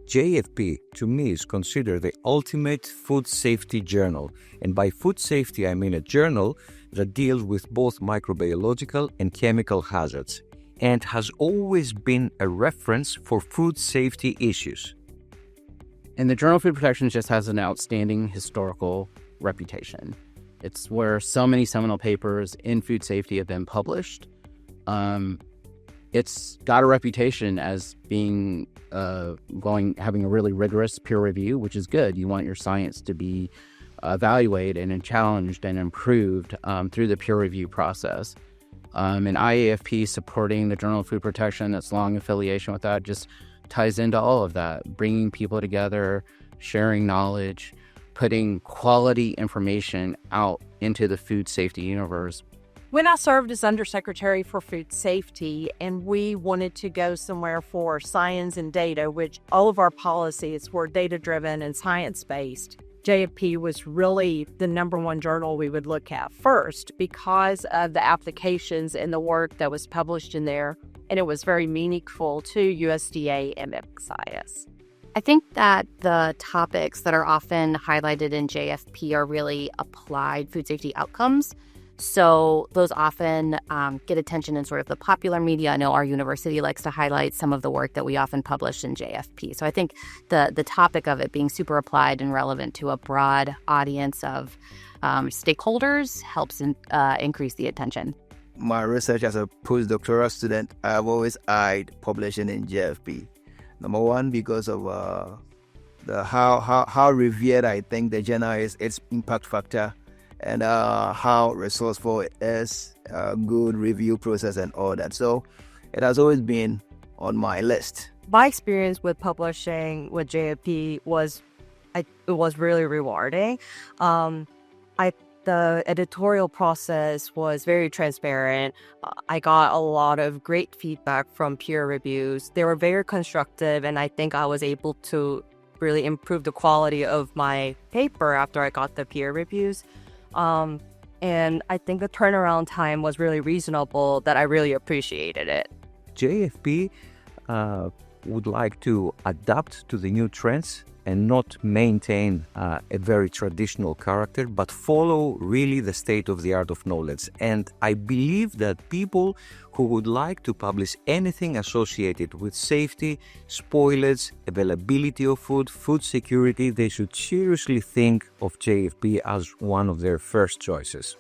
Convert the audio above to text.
JFP, to me, is considered the ultimate food safety journal. And by food safety, I mean a journal that deals with both microbiological and chemical hazards, and has always been a reference for food safety issues. And the Journal of Food Protection just has an outstanding historical reputation. It's where so many seminal papers in food safety have been published. It's got a reputation as being having a really rigorous peer review, which is good. You want your science to be evaluated and challenged and improved through the peer review process. And IAFP supporting the Journal of Food Protection, that's long affiliation with that, just ties into all of that, bringing people together, sharing knowledge, putting quality information out into the food safety universe. When I served as Undersecretary for Food Safety and we wanted to go somewhere for science and data, which all of our policies were data-driven and science-based, JFP was really the number one journal we would look at first because of the applications and the work that was published in there, and it was very meaningful to USDA and MSIS. I think that the topics that are often highlighted in JFP are really applied food safety outcomes. So those often get attention in sort of the popular media. I know our university likes to highlight some of the work that we often publish in JFP. So I think the topic of it being super applied and relevant to a broad audience of stakeholders helps increase the attention. My research as a postdoctoral student, I've always eyed publishing in JFP. Number one, because of how revered I think the journal is, its impact factor, and how resourceful it is, good review process and all that. So it has always been on my list. My experience with publishing with JFP was really rewarding. The editorial process was very transparent. I got a lot of great feedback from peer reviews. They were very constructive, and I think I was able to really improve the quality of my paper after I got the peer reviews. And I think the turnaround time was really reasonable, that I really appreciated it. JFP would like to adapt to the new trends and not maintain a very traditional character, but follow really the state of the art of knowledge. And I believe that people who would like to publish anything associated with safety, spoilage, availability of food, food security, they should seriously think of JFP as one of their first choices.